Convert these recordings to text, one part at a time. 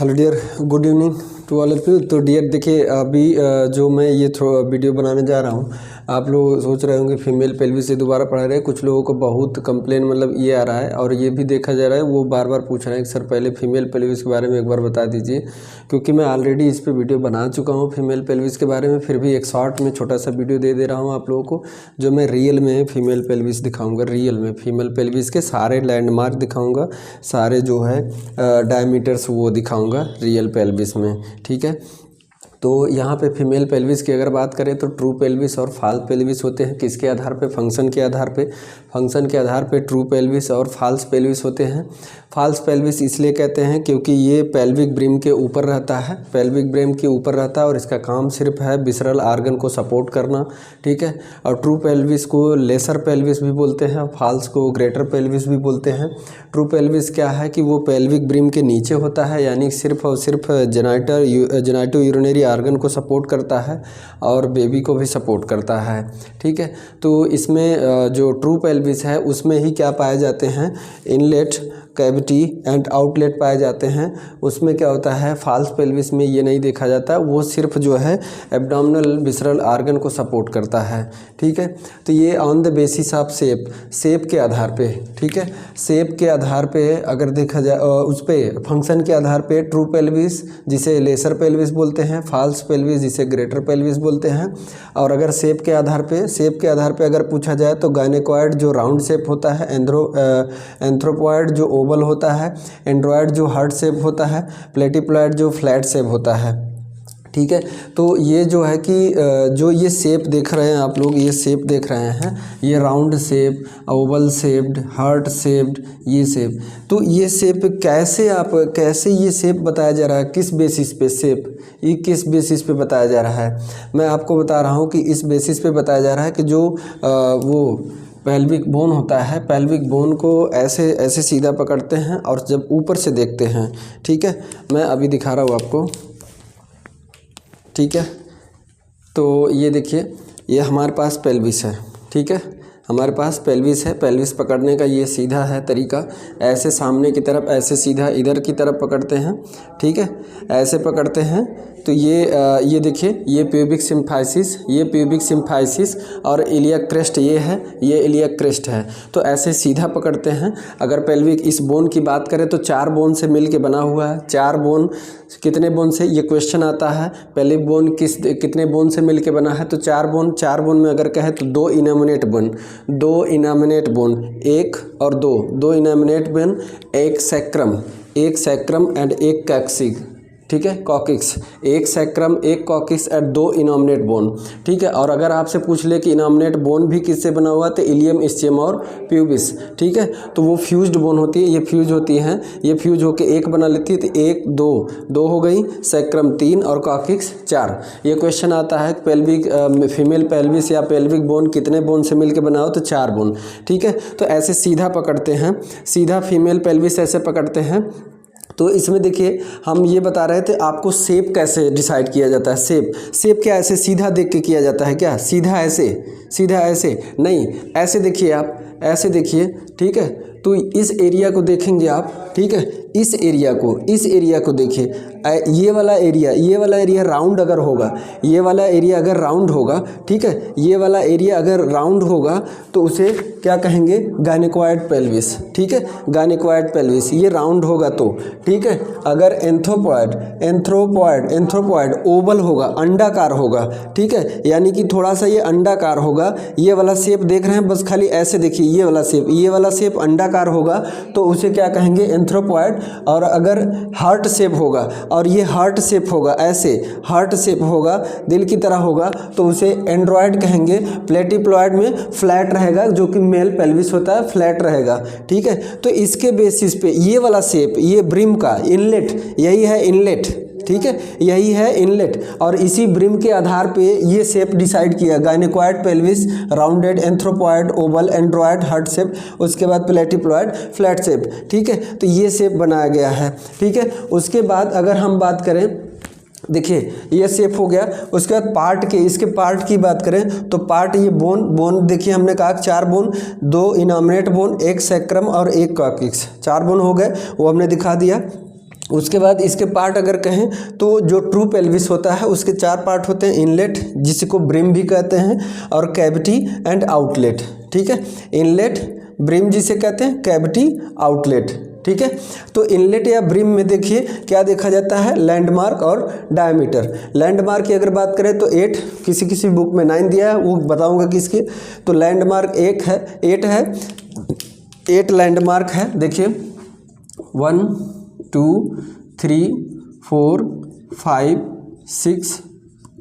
Hello dear, good evening to all of you. तो dear देखिए, अभी जो मैं ये वीडियो बनाने जा रहा हूँ, आप लोग सोच रहे होंगे फीमेल पेल्विस से दोबारा पढ़ा रहे हैं। कुछ लोगों को बहुत कंप्लेन मतलब ये आ रहा है और ये भी देखा जा रहा है, वो बार बार पूछ रहे हैं कि सर पहले फीमेल पेल्विस के बारे में एक बार बता दीजिए, क्योंकि मैं ऑलरेडी इस पर वीडियो बना चुका हूँ फीमेल पेल्विस के बारे में। फिर भी एक शॉर्ट में छोटा सा वीडियो दे रहा हूँ आप लोगों को, जो मैं रियल में फीमेल पेल्विस दिखाऊँगा। रियल में फीमेल पेल्विस के सारे लैंडमार्क दिखाऊँगा, सारे जो है डायमीटर्स वो दिखाऊँगा रियल पेल्विस में, ठीक है। तो यहाँ पे फीमेल पेल्विस की अगर बात करें तो ट्रू पेल्विस और फॉल्स पेल्विस होते हैं। किसके आधार पे? फंक्शन के आधार पे। फंक्शन के आधार पे ट्रू पेल्विस और फॉल्स पेल्विस होते हैं। फॉल्स पेल्विस इसलिए कहते हैं क्योंकि ये पेल्विक ब्रिम के ऊपर रहता है, पेल्विक ब्रिम के ऊपर रहता है और इसका काम सिर्फ है विसरल आर्गन को सपोर्ट करना, ठीक है। और ट्रू पेल्विस को लेसर पेल्विस भी बोलते हैं, फॉल्स को ग्रेटर पेल्विस भी बोलते हैं। ट्रू पेल्विस क्या है कि वो पेल्विक ब्रिम के नीचे होता है, यानी सिर्फ और सिर्फ जेनाइटो यूरिनरी आर्गन को सपोर्ट करता है और बेबी को भी सपोर्ट करता है, ठीक है। तो इसमें जो ट्रू पेल्विस है उसमें ही क्या पाए जाते हैं? इनलेट, कैविटी एंड आउटलेट पाए जाते हैं। उसमें क्या होता है? फॉल्स पेल्विस में ये नहीं देखा जाता, वो सिर्फ जो है एब्डोमिनल विसरल आर्गन को सपोर्ट करता है, ठीक है। तो ये on the basis of shape के आधार पे, ठीक है। शेप के आधार पे अगर देखा जाए, उस पर फंक्शन के आधार पे ट्रू पेल्विस जिसे लेसर पेल्विस बोलते हैं, फॉल्स पेल्विस जिसे ग्रेटर पेल्विस बोलते हैं। और अगर शेप के आधार पे अगर पूछा जाए तो गायनेकॉइड जो राउंड शेप होता है, एंथ्रोपॉइड जो ओवल होता है, एंड्रॉयड जो हार्ट शेप होता है, प्लेटिप्लॉइड जो फ्लैट शेप होता है, ठीक है। तो ये जो है कि जो ये शेप देख रहे हैं आप लोग, ये शेप देख रहे हैं, ये round shape, Oval shaped, heart shaped, ये शेप। तो ये शेप कैसे ये शेप बताया जा रहा है? किस बेसिस पे शेप, ये किस बेसिस पे बताया जा रहा है? मैं आपको बता रहा हूँ कि इस बेसिस पे बताया जा रहा है कि जो वो पेल्विक बोन होता है, पेल्विक बोन को ऐसे सीधा पकड़ते हैं और जब ऊपर से देखते हैं, ठीक है। मैं अभी दिखा रहा हूँ आपको, ठीक है। तो ये देखिए, ये हमारे पास पेल्विस है, ठीक है। हमारे पास पेल्विस है। पेल्विस पकड़ने का ये सीधा है तरीका, ऐसे सामने की तरफ, ऐसे सीधा इधर की तरफ पकड़ते हैं, ठीक है। ऐसे पकड़ते हैं तो ये देखिए, ये प्यूबिक सिम्फाइसिस, ये प्यूबिक सिम्फाइसिस और इलियक क्रेस्ट ये है, ये इलियक क्रेस्ट है। तो ऐसे सीधा पकड़ते हैं। अगर पेल्विक इस बोन की बात करें तो 4 बोन से मिल के बना हुआ है। 4 बोन, कितने बोन से? ये क्वेश्चन आता है, पेल्विक बोन कितने बोन से मिल के बना है? तो 4 बोन। 4 बोन में अगर कहे तो 2 इनामिनेट बोन, 2 इनामिनेट बोन, 1 और 2 इनामिनेट बोन, एक सैक्रम एंड एक कैक्सिग, ठीक है, कॉकिक्स। एक सैक्रम, एक कॉकिक्स एंड 2 इनामिनेट बोन, ठीक है। और अगर आपसे पूछ ले कि इनामिनेट बोन भी किससे बना हुआ, तो इलियम, इस्चियम और प्यूबिस, ठीक है। तो वो फ्यूज्ड बोन होती है, ये फ्यूज होती हैं, ये फ्यूज होके एक बना लेती है। तो 1 2 हो गई, सैक्रम 3 और कॉकिक्स 4। ये क्वेश्चन आता है पेल्विक फीमेल पेल्विस या पेल्विक बोन कितने बोन से मिल के बना हो, तो 4 बोन, ठीक है। तो ऐसे सीधा पकड़ते हैं, सीधा फीमेल पेल्विस ऐसे पकड़ते हैं। तो इसमें देखिए, हम ये बता रहे थे आपको शेप कैसे डिसाइड किया जाता है। शेप क्या ऐसे सीधा देख के किया जाता है क्या? सीधा ऐसे नहीं, ऐसे देखिए, आप ऐसे देखिए, ठीक है। तो इस एरिया को देखेंगे आप, ठीक है, इस एरिया को देखिए। ये वाला एरिया राउंड अगर होगा, ये वाला एरिया अगर राउंड होगा, ठीक है, ये वाला एरिया अगर राउंड होगा तो उसे क्या कहेंगे? गायनेकॉइड पेल्विस, ठीक है, गायनेकॉइड पेल्विस। ये राउंड होगा तो, ठीक है। अगर एंथ्रोपॉइड ओवल होगा, अंडाकार होगा, ठीक है, यानी कि थोड़ा सा ये अंडाकार होगा। ये वाला शेप देख रहे हैं, बस खाली ऐसे देखिए, ये वाला शेप अंडाकार होगा तो उसे क्या कहेंगे? एंथ्रोपॉइड। और अगर हार्ट शेप होगा और ये हार्ट शेप होगा, ऐसे हार्ट शेप होगा, दिल की तरह होगा, तो उसे एंड्रॉयड कहेंगे। प्लेटिप्लॉइड में फ्लैट रहेगा, जो कि मेल पेल्विस होता है, फ्लैट रहेगा, ठीक है। तो इसके बेसिस पे ये वाला शेप, ये ब्रिम का इनलेट, यही है इनलेट, ठीक है, यही है इनलेट। और इसी ब्रिम के आधार पे ये शेप डिसाइड किया, gynaecoid pelvis, rounded, anthropoid, Oval, Android, heart shape, उसके बाद प्लेटिप्लॉइड, फ्लैट शेप, ठीक है। तो ये शेप बनाया गया है, ठीक है। उसके बाद अगर हम बात करें, देखिए ये शेप हो गया। उसके बाद इसके पार्ट की बात करें तो पार्ट, ये बोन देखिए, हमने कहा 4 बोन, 2 इनामिनेट बोन, एक सैक्रम और एक कॉकिक्स, 4 बोन हो गए, वो हमने दिखा दिया। उसके बाद इसके पार्ट अगर कहें तो जो ट्रू पेल्विस होता है उसके 4 पार्ट होते हैं, इनलेट जिसको ब्रिम भी कहते हैं, और कैविटी एंड आउटलेट। ठीक है, इनलेट ब्रिम जिसे कहते हैं, कैविटी आउटलेट। ठीक है, तो इनलेट या ब्रिम में देखिए क्या देखा जाता है, लैंडमार्क और डायमीटर। लैंडमार्क की अगर बात करें तो 8, किसी किसी बुक में 9 दिया है, वो बताऊंगा किसके। तो लैंडमार्क 8 है, 8 लैंडमार्क है। देखिए 1 2 3 4 5 6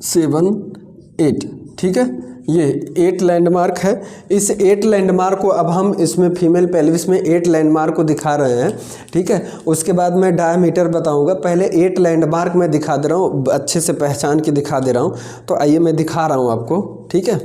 7 8। ठीक है, ये 8 लैंडमार्क है। इस 8 लैंडमार्क को अब हम इसमें फीमेल पेल्विस में 8 लैंडमार्क को दिखा रहे हैं। ठीक है, उसके बाद मैं डायमीटर बताऊंगा। पहले 8 लैंडमार्क मैं दिखा दे रहा हूँ, अच्छे से पहचान के दिखा दे रहा हूँ। तो आइए मैं दिखा रहा हूँ आपको। ठीक है,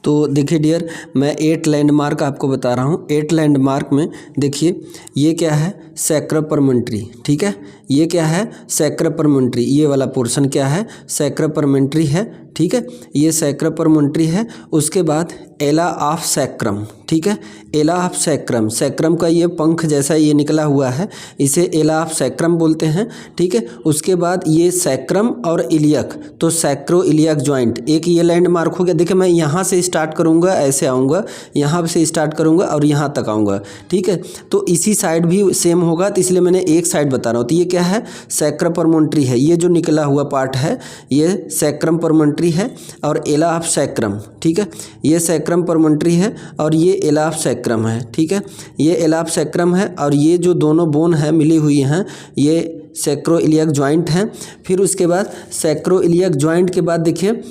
तो देखिए डियर, मैं 8 लैंडमार्क आपको बता रहा हूँ। 8 लैंडमार्क में देखिए ये क्या है, सैक्रमपेंट्री। ठीक है, ये क्या है, सैक्रमपेंट्री। ये वाला पोर्शन क्या है, सैक्रमपेंट्री है। ठीक है, ये सैक्रमपेंट्री है। उसके बाद एला ऑफ सैक्रम। ठीक है, एला ऑफ सैक्रम, सैक्रम का ये पंख जैसा ये निकला हुआ है, इसे एला ऑफ सैक्रम बोलते हैं। ठीक है, उसके बाद ये सैक्रम और इलियक, तो सैक्रो इलियक जॉइंट, एक ये लैंडमार्क हो गया। देखिए मैं यहाँ से स्टार्ट करूँगा, ऐसे आऊँगा, यहाँ से स्टार्ट करूँगा और यहाँ तक आऊँगा। ठीक है, तो इसी साइड भी सेम होगा, तो इसलिए मैंने एक साइड बता रहा हूँ। तो ये क्या है, सैक्रमपेंट्री है। ये जो निकला हुआ पार्ट है ये सैक्रमपेंट्री है और एला ऑफ सैक्रम। ठीक है, ये सैक्रमपेंट्री है और ये एला ऑफ सैक्रम है। ठीक है, ये एला ऑफ सैक्रम है और ये जो दोनों बोन है मिली हुई हैं ये सैक्रो इलियक जॉइंट हैं। फिर उसके बाद सैक्रो इलियक जॉइंट के बाद देखिए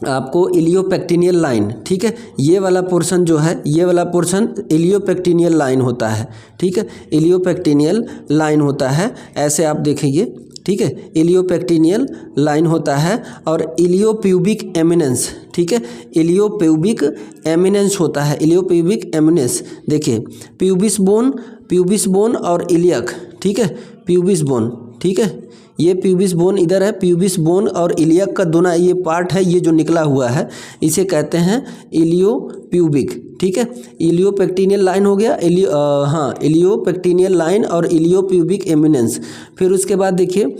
आपको इलियोपेक्टिनियल लाइन। ठीक है, ये वाला पोर्शन जो है, ये वाला पोर्शन इलियोपेक्टिनियल लाइन होता है। ठीक है, इलियोपेक्टिनियल लाइन होता है, ऐसे आप देखेंगे। ठीक है, इलियोपेक्टिनियल लाइन होता है और इलियोप्यूबिक एमिनेंस। ठीक है, इलियोप्यूबिक एमिनेंस होता है, इलियोप्यूबिक एमिनेंस। देखिए प्यूबिस बोन और इलियक। ठीक है, प्यूबिस बोन। ठीक है, ये प्यूबिस बोन इधर है, प्यूबिस बोन और इलियक का दोनों ये पार्ट है, ये जो निकला हुआ है इसे कहते हैं इलियोप्यूबिक। ठीक है, इलियोपेक्टिनियल लाइन हो गया, इलियोपेक्टिनियल लाइन और इलियोप्यूबिक एमिनेंस। फिर उसके बाद देखिए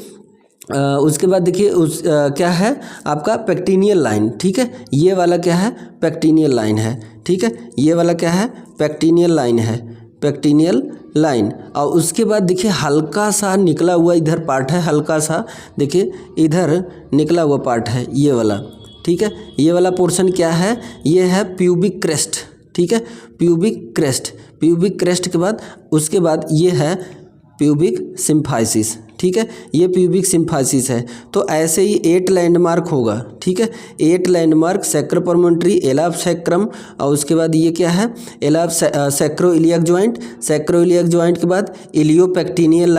क्या है आपका पेक्टिनियल लाइन। ठीक है, ये वाला क्या है, पेक्टिनियल लाइन है। ठीक है, ये वाला क्या है, पेक्टिनियल लाइन है, पेक्टिनियल लाइन। और उसके बाद देखिए हल्का सा निकला हुआ इधर पार्ट है, हल्का सा देखिए इधर निकला हुआ पार्ट है ये वाला। ठीक है, ये वाला पोर्शन क्या है, ये है प्यूबिक क्रेस्ट। ठीक है, प्यूबिक क्रेस्ट के बाद उसके बाद ये है प्यूबिक सिम्फाइसिस। ठीक है, ये प्यूबिक सिम्फाइसिस है। तो ऐसे ही 8 लैंडमार्क होगा। ठीक है, 8 लैंडमार्क, सैक्रमपेंट्री, एला ऑफ सैक्रम, और उसके बाद ये क्या है, एला of sacro iliac joint, sacro iliac joint के बाद इलियोपेक्टिनियल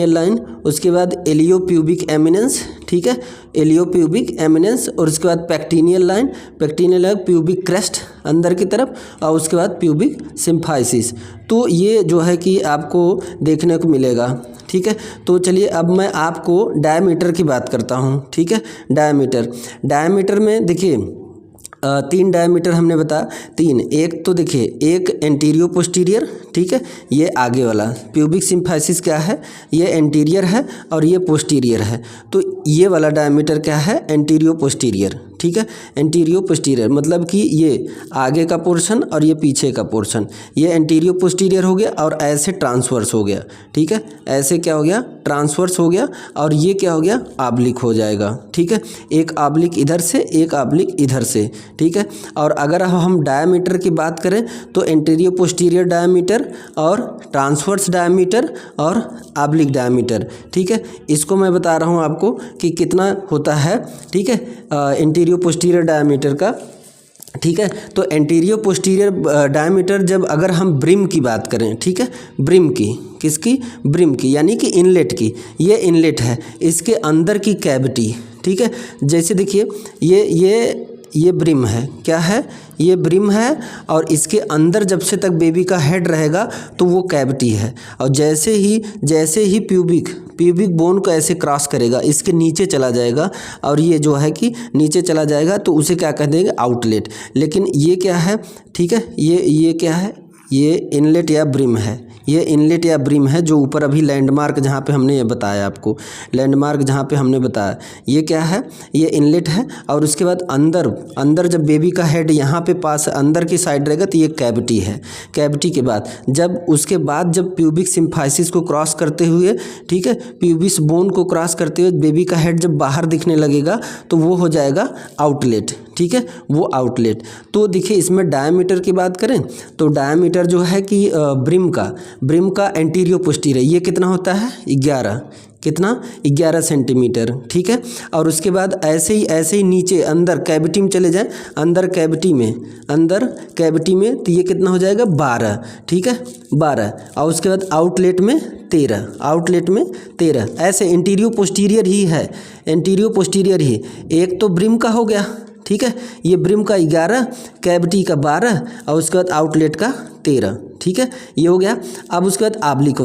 लाइन, उसके बाद इलियोप्यूबिक एमिनेंस। ठीक है, इलियोप्यूबिक एमिनेंस, और उसके बाद पेक्टिनियल लाइन, प्यूबिक क्रेस्ट अंदर की तरफ, और उसके बाद प्यूबिक सिम्फाइसिस। तो ये जो है कि आपको देखने को मिलेगा। ठीक है, तो चलिए अब मैं आपको डायमीटर की बात करता हूँ। ठीक है, डायमीटर में देखिए 3 डायमीटर हमने बताया, 3। एक तो देखिए एक एंटीरियो पोस्टीरियर। ठीक है, ये आगे वाला प्यूबिक सिम्फाइसिस क्या है, ये एंटीरियर है और ये पोस्टीरियर है। तो ये वाला डायमीटर क्या है, एंटीरियो पोस्टीरियर। ठीक है, एंटीरियो पोस्टीरियर मतलब कि ये आगे का पोर्शन और ये पीछे का पोर्शन, ये एंटीरियो पोस्टीरियर हो गया और ऐसे ट्रांसवर्स हो गया। ठीक है, ऐसे क्या हो गया, ट्रांसवर्स हो गया, और ये क्या हो गया, ऑब्लिक हो जाएगा। ठीक है, एक ऑब्लिक इधर से, एक ऑब्लिक इधर से। ठीक है, और अगर हम डायमीटर की बात करें तो एंटीरियो पोस्टीरियर डायमीटर और ट्रांसवर्स डायमीटर और ऑब्लिक डायमीटर। ठीक है, इसको मैं बता रहा हूँ आपको कि कितना होता है। ठीक है, एंटीरियो पोस्टीरियर डायमीटर का। ठीक है, तो एंटीरियो पोस्टीरियर डायमीटर जब अगर हम ब्रिम की बात करें, ठीक है, ब्रिम की, किसकी, ब्रिम की, यानी कि इनलेट की, ये इनलेट है, इसके अंदर की कैविटी। ठीक है, जैसे देखिए ये ब्रिम है, क्या है, ये ब्रिम है, और इसके अंदर जब से तक बेबी का हेड रहेगा तो वो कैविटी है। और जैसे ही प्यूबिक बोन को ऐसे क्रॉस करेगा, इसके नीचे चला जाएगा, और ये जो है कि नीचे चला जाएगा तो उसे क्या कह देंगे, आउटलेट। लेकिन ये क्या है, ठीक है, ये क्या है, ये इनलेट या ब्रिम है, ये इनलेट या ब्रिम है जो ऊपर अभी लैंडमार्क जहाँ पे हमने ये बताया आपको, लैंडमार्क जहाँ पे हमने बताया ये क्या है, ये इनलेट है। और उसके बाद अंदर अंदर जब बेबी का हेड यहाँ पे पास अंदर की साइड रहेगा तो ये कैविटी है। कैविटी के बाद उसके बाद जब प्यूबिक सिम्फाइसिस को क्रॉस करते हुए, ठीक है, प्यूबिस बोन को क्रॉस करते हुए बेबी का हेड जब बाहर दिखने लगेगा तो वो हो जाएगा आउटलेट, ठीक है, वो आउटलेट। तो देखिए इसमें डायमीटर की बात करें तो डायमीटर जो है कि ब्रिम का एंटीरियो पोस्टीरियर ये कितना होता है 11 सेंटीमीटर, ठीक है। और उसके बाद ऐसे ही नीचे अंदर कैविटी में चले जाएं, अंदर कैविटी में तो ये कितना हो जाएगा 12, ठीक है 12। और उसके बाद आउटलेट में 13, ऐसे इंटीरियो पोस्टीरियर ही एक तो ब्रिम का हो गया, ठीक है, ये ब्रिम का 11, कैविटी का 12 और उसके बाद आउटलेट का 13, ठीक है, ये हो गया। अब उसके बाद आब्लिक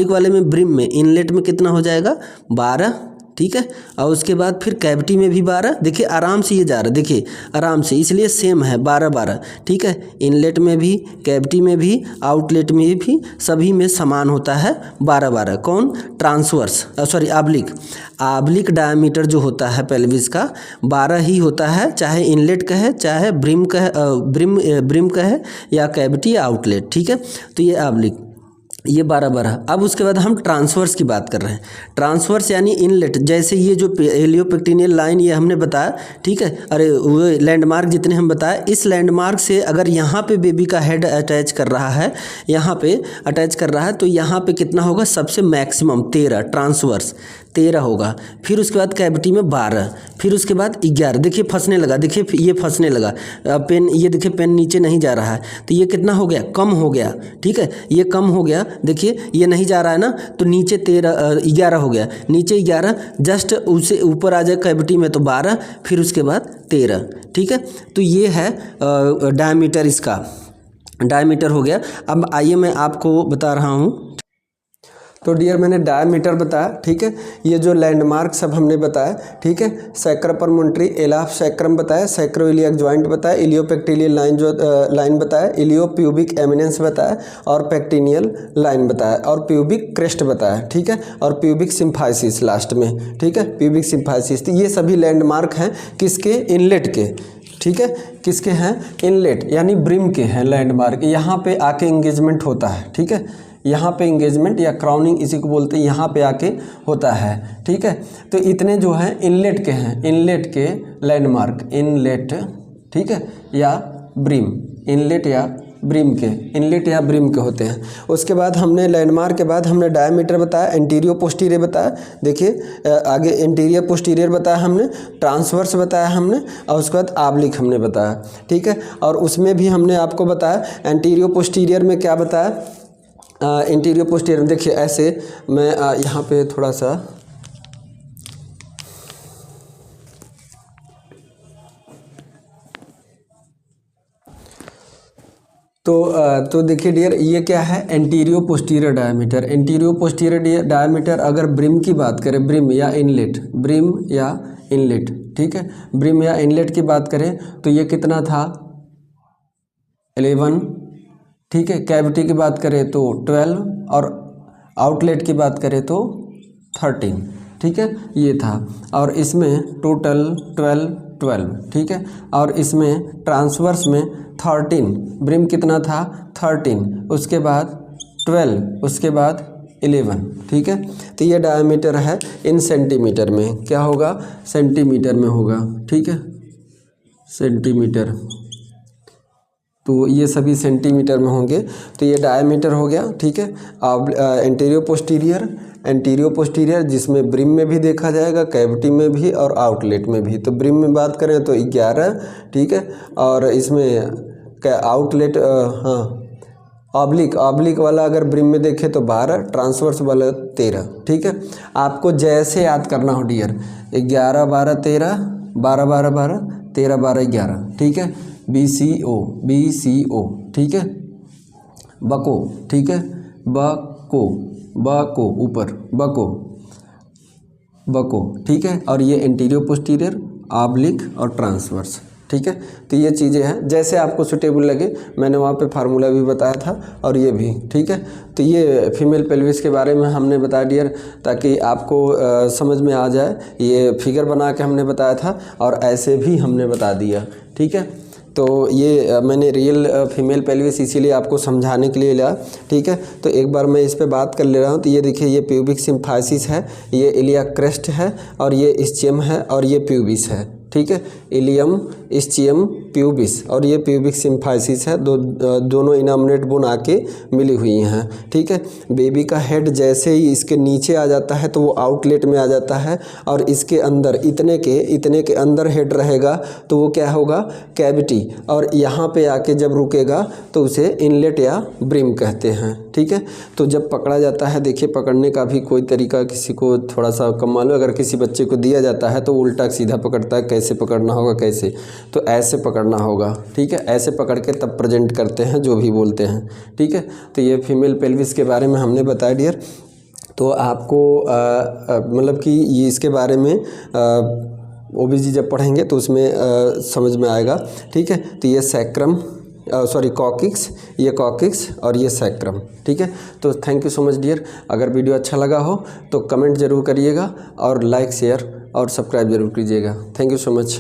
वाले में ब्रिम में इनलेट में कितना हो जाएगा 12, ठीक है। और उसके बाद फिर कैविटी में भी 12, देखिए आराम से ये जा रहा है, देखिए आराम से, इसलिए सेम है 12, ठीक है। इनलेट में भी, कैविटी में भी, आउटलेट में भी, सभी में समान होता है 12। कौन? ट्रांसवर्स आब्लिक डायमीटर जो होता है पेल्विस का 12 ही होता है, चाहे इनलेट का है, चाहे ब्रिम का है या कैविटी या आउटलेट, ठीक है। तो ये आब्लिक, ये 12। अब उसके बाद हम ट्रांसवर्स की बात कर रहे हैं। ट्रांसवर्स यानी इनलेट, जैसे ये जो इलियोपेक्टिनियल लाइन ये हमने बताया, ठीक है, अरे वो लैंडमार्क जितने हम बताए, इस लैंडमार्क से अगर यहाँ पे बेबी का हेड अटैच कर रहा है, तो यहाँ पे कितना होगा, सबसे मैक्सिमम 13, ट्रांसवर्स 13 होगा। फिर उसके बाद कैविटी में 12, फिर उसके बाद 11। देखिए फंसने लगा, देखिए ये फंसने लगा पेन, ये देखिए पेन नीचे नहीं जा रहा है, तो ये कितना हो गया, कम हो गया, ठीक है, ये कम हो गया। देखिए ये नहीं जा रहा है ना, तो नीचे 11 हो गया, नीचे 11, जस्ट उसे ऊपर आ जाए कैविटी में तो 12, फिर उसके बाद 13, ठीक है। तो ये है डायमीटर, इसका डायमीटर हो गया। अब आइए मैं आपको बता रहा हूँ। तो डियर मैंने डायमीटर बताया, ठीक है, ये जो लैंडमार्क सब हमने बताया, ठीक है, सैक्रमोंट्री एलाफ सैक्रम बताया, सैक्रोइलियक जॉइंट बताया, इलियोपेक्टिलियल लाइन बताया, इलियोप्यूबिक एमिनेंस बताया और पेक्टिनियल लाइन बताया और प्यूबिक क्रेस्ट बताया, ठीक है, और प्यूबिक सिम्फाइसिस लास्ट में, ठीक है, प्यूबिक सिम्फाइसिस। तो ये सभी लैंडमार्क हैं किसके, इनलेट के, ठीक है, किसके हैं, इनलेट यानी ब्रिम के हैं लैंडमार्क। यहाँ पे आके इंगेजमेंट होता है, ठीक है, यहाँ पे इंगेजमेंट या क्राउनिंग इसी को बोलते हैं, यहाँ पे आके होता है, ठीक है। तो इतने जो हैं इनलेट के हैं, इनलेट के लैंडमार्क, इनलेट, ठीक है, या ब्रिम, इनलेट या ब्रिम के होते हैं। उसके बाद हमने लैंडमार्क के बाद हमने डायमीटर बताया, एंटीरियर पोस्टीरियर बताया, देखिए आगे एंटीरियर पोस्टीरियर बताया हमने, ट्रांसवर्स बताया हमने और उसके बाद आब्लिक हमने बताया, ठीक है। और उसमें भी हमने आपको बताया एंटीरियर पोस्टीरियर में क्या बताया, इंटीरियर पोस्टीरियर, देखिए ऐसे मैं यहाँ पे थोड़ा सा, तो देखिए डियर ये क्या है, anterior posterior diameter. Anterior posterior diameter अगर ब्रिम की बात करें, ब्रिम या इनलेट, ठीक है, ब्रिम या इनलेट की बात करें तो ये कितना था 11, ठीक है। कैविटी की बात करें तो 12 और आउटलेट की बात करें तो 13, ठीक है, ये था। और इसमें टोटल 12, ठीक है। और इसमें ट्रांसवर्स में 13, ब्रिम कितना था 13, उसके बाद 12, उसके बाद 11, ठीक है। तो ये डायमीटर है इन सेंटीमीटर में, क्या होगा, सेंटीमीटर में होगा, ठीक है, सेंटीमीटर। तो ये सभी सेंटीमीटर में होंगे, तो ये डायमीटर हो गया, ठीक है। अब एंटीरियर पोस्टीरियर जिसमें ब्रिम में भी देखा जाएगा, कैविटी में भी और आउटलेट में भी। तो ब्रिम में बात करें तो 11, ठीक है, और इसमें क्या आउटलेट, ऑब्लिक वाला अगर ब्रिम में देखें तो 12, ट्रांसवर्स वाला 13, ठीक है। आपको जैसे याद करना हो डियर, 11 12 13, 12 12 12, 13 12 11, ठीक है, BCO, ठीक है, बको, ठीक है, बको ऊपर, बको, ठीक है। और ये इंटीरियर पोस्टीरियर, ऑब्लिक और ट्रांसवर्स, ठीक है। तो ये चीज़ें हैं, जैसे आपको सूटेबल लगे, मैंने वहाँ पे फार्मूला भी बताया था और ये भी, ठीक है। तो ये फीमेल पेल्विस के बारे में हमने बता दिया ताकि आपको समझ में आ जाए। ये फिगर बना के हमने बताया था और ऐसे भी हमने बता दिया, ठीक है। तो ये मैंने रियल फीमेल पेल्विस इसीलिए आपको समझाने के लिए लिया, ठीक है। तो एक बार मैं इस पे बात कर ले रहा हूँ। तो ये देखिए, ये प्यूबिक सिम्फाइसिस है, ये इलियक क्रेस्ट है और ये इस्चियम है और ये प्यूबिस है, ठीक है। इलियम, इस्चियम, प्यूबिस और ये प्यूबिक सिम्फाइसिस है। दोनों इनामनेट बोन आके मिली हुई हैं, ठीक है। बेबी का हेड जैसे ही इसके नीचे आ जाता है तो वो आउटलेट में आ जाता है और इसके अंदर इतने के अंदर हेड रहेगा तो वो क्या होगा, कैविटी, और यहाँ पे आके जब रुकेगा तो उसे इनलेट या ब्रिम कहते हैं, ठीक है। तो जब पकड़ा जाता है, देखिए पकड़ने का भी कोई तरीका किसी को थोड़ा सा कम मालूम, अगर किसी बच्चे को दिया जाता है तो उल्टा सीधा पकड़ता है, कैसे पकड़ना होगा, कैसे, तो ऐसे पकड़ना होगा, ठीक है। ऐसे पकड़ के तब प्रेजेंट करते हैं जो भी बोलते हैं, ठीक है। तो ये फीमेल पेल्विस के बारे में हमने बताया डियर। तो आपको मतलब कि ये इसके बारे में ओबीजी जब पढ़ेंगे तो उसमें समझ में आएगा, ठीक है। तो ये सैक्रम, सॉरी कॉकिक्स, ये कॉकिक्स और ये सैक्रम, ठीक है। तो thank you so much dear. अगर वीडियो अच्छा लगा हो तो कमेंट ज़रूर करिएगा और लाइक, शेयर और सब्सक्राइब ज़रूर कीजिएगा। Thank you so much.